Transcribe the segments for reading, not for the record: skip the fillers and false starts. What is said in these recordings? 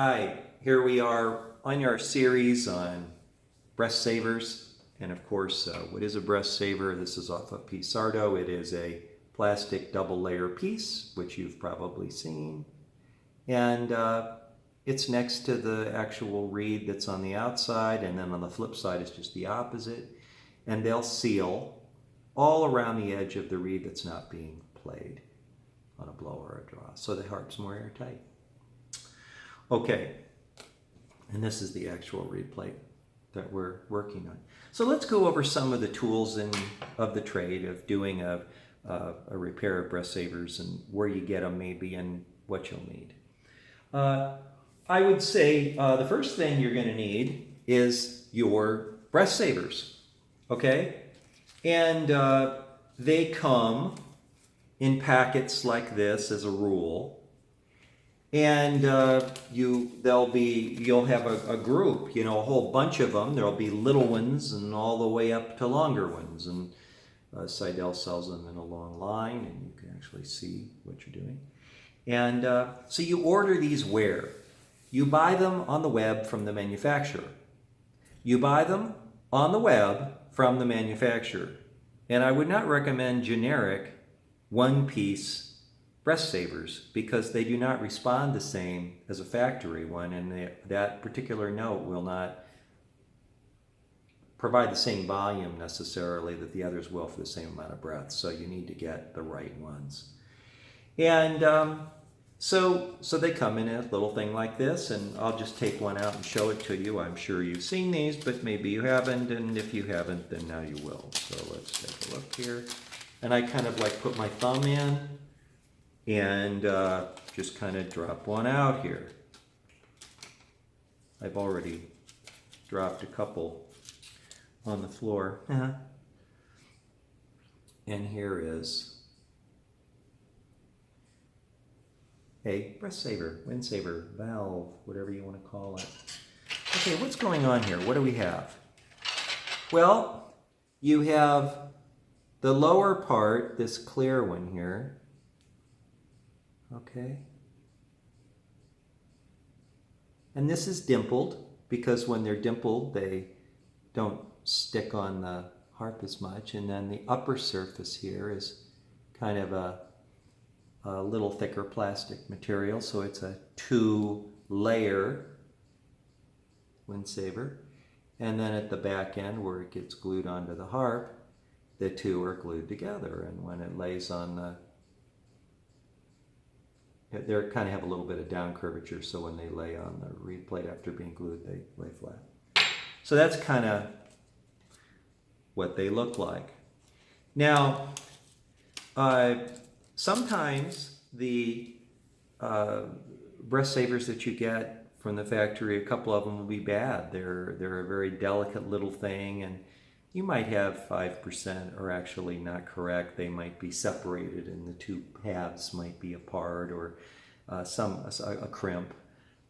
Hi, here we are on our series on breath savers. And of course, what is a breath saver? This is off of Pissardo. It is a plastic double layer piece, which you've probably seen. And it's next to the actual reed that's on the outside, and then on the flip side it's just the opposite. And they'll seal all around the edge of the reed that's not being played on a blow or a draw, so the harp's more airtight. Okay, and this is the actual reed plate that we're working on. So let's go over some of the tools of the trade of doing a repair of breath savers and where you get them maybe and what you'll need. I would say the first thing you're going to need is your breath savers, okay? And they come in packets like this as a rule. And you'll have a group, a whole bunch of them. There'll be little ones and all the way up to longer ones. And Seidel sells them in a long line, and you can actually see what you're doing. And so you order these where? You buy them on the web from the manufacturer. You buy them on the web from the manufacturer. And I would not recommend generic one-piece breath savers because they do not respond the same as a factory one, and that particular note will not provide the same volume necessarily that the others will for the same amount of breath. So you need to get the right ones. And so they come in a little thing like this, and I'll just take one out and show it to you. I'm sure you've seen these, but maybe you haven't, and if you haven't, then now you will. So let's take a look here. And I kind of like put my thumb in and just kind of drop one out here. I've already dropped a couple on the floor. And here is a breath saver, wind saver, valve, whatever you want to call it. Okay, what's going on here? What do we have? Well, you have the lower part, this clear one here. Okay. And this is dimpled because when they're dimpled, they don't stick on the harp as much. And then the upper surface here is kind of a little thicker plastic material. So it's a 2-layer wind saver. And then at the back end where it gets glued onto the harp, the two are glued together. And when it lays on they kind of have a little bit of down curvature, so when they lay on the reed plate after being glued, they lay flat. So that's kind of what they look like. Now, sometimes the breath savers that you get from the factory, a couple of them will be bad. They're a very delicate little thing, and you might have 5% are actually not correct. They might be separated and the two halves might be apart, or a crimp.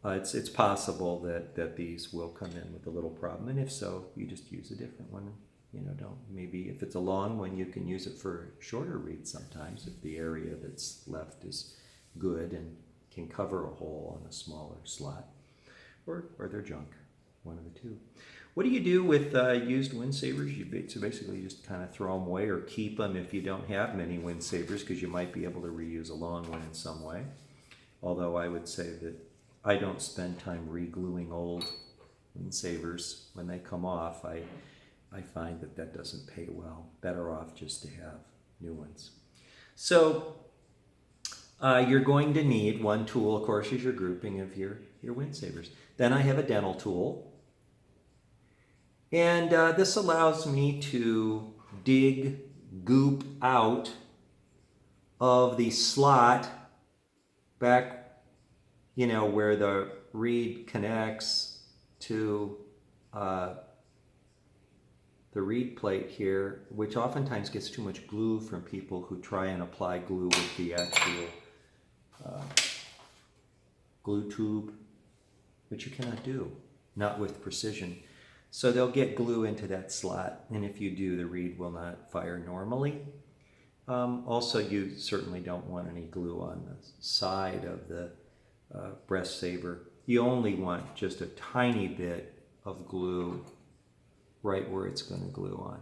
It's possible that these will come in with a little problem, and if so, you just use a different one. Maybe if it's a long one, you can use it for shorter reeds sometimes if the area that's left is good and can cover a hole on a smaller slot, or they're junk, one of the two. What do you do with used wind savers? You basically just kind of throw them away or keep them if you don't have many wind savers, because you might be able to reuse a long one in some way. Although I would say that I don't spend time re-gluing old wind savers when they come off. I find that doesn't pay well. Better off just to have new ones. So you're going to need one tool, of course, is your grouping of your wind savers. Then I have a dental tool. And this allows me to dig goop out of the slot back, where the reed connects to the reed plate here, which oftentimes gets too much glue from people who try and apply glue with the actual glue tube, which you cannot do, not with precision. So they'll get glue into that slot, and if you do, the reed will not fire normally. Also, you certainly don't want any glue on the side of the Breathsaver you only want just a tiny bit of glue right where it's going to glue on.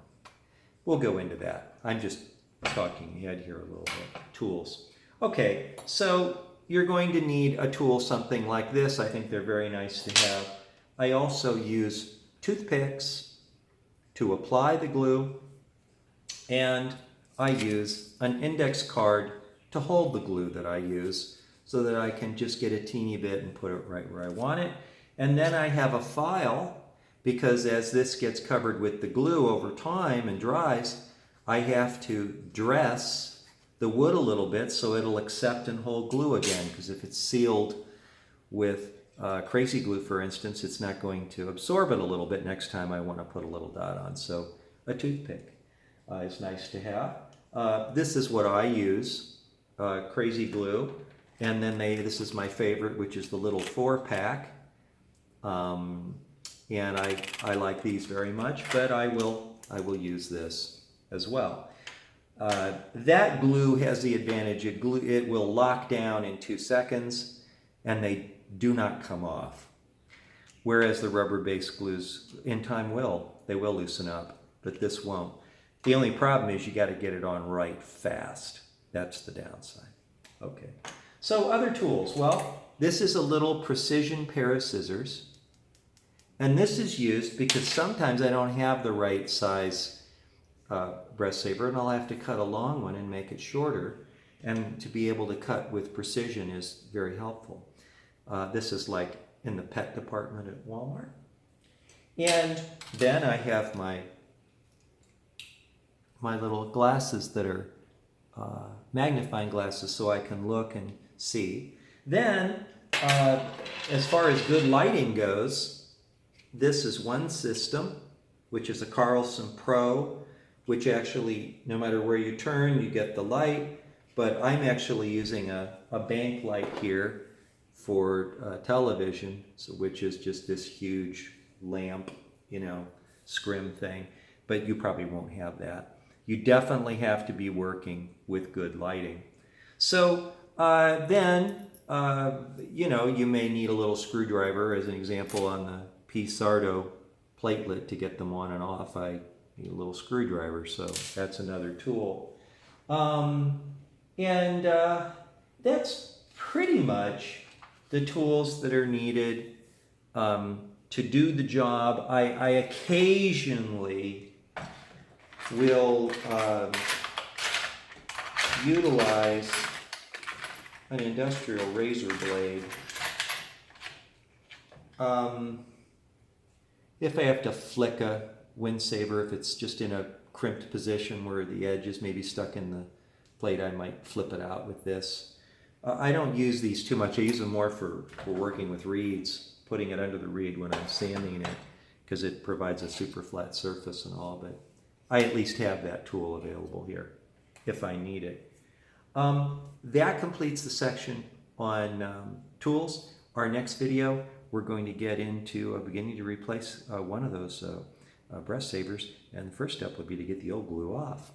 We'll go into that. I'm just talking ahead here a little bit. Tools. Okay, so you're going to need a tool something like this. I think they're very nice to have. I also use toothpicks to apply the glue, and I use an index card to hold the glue that I use so that I can just get a teeny bit and put it right where I want it. And then I have a file, because as this gets covered with the glue over time and dries, I have to dress the wood a little bit so it'll accept and hold glue again, because if it's sealed with crazy glue, for instance, it's not going to absorb it a little bit next time I want to put a little dot on. So a toothpick is nice to have. This is what I use, crazy glue. And then this is my favorite, which is the little 4-pack. And I like these very much, but I will use this as well. That glue has the advantage, it will lock down in 2 seconds, and they do not come off. Whereas the rubber-based glues in time they will loosen up, but this won't. The only problem is you got to get it on right fast. That's the downside. Okay. So other tools. Well, this is a little precision pair of scissors. And this is used because sometimes I don't have the right size breath saver, and I'll have to cut a long one and make it shorter. And to be able to cut with precision is very helpful. This is like in the pet department at Walmart. And then I have my little glasses that are magnifying glasses so I can look and see. Then, as far as good lighting goes, this is one system, which is a Carlson Pro, which actually, no matter where you turn, you get the light. But I'm actually using a bank light here for television, which is just this huge lamp, scrim thing. But you probably won't have that. You definitely have to be working with good lighting. So then, you may need a little screwdriver, as an example, on the P-Sardo platelet to get them on and off. I need a little screwdriver, so that's another tool. That's pretty much the tools that are needed to do the job. I occasionally will utilize an industrial razor blade. If I have to flick a wind saver, if it's just in a crimped position where the edge is maybe stuck in the plate, I might flip it out with this. I don't use these too much. I use them more for working with reeds, putting it under the reed when I'm sanding it, because it provides a super flat surface and all, but I at least have that tool available here if I need it. That completes the section on tools. Our next video, we're going to get into beginning to replace one of those breath savers, and the first step would be to get the old glue off.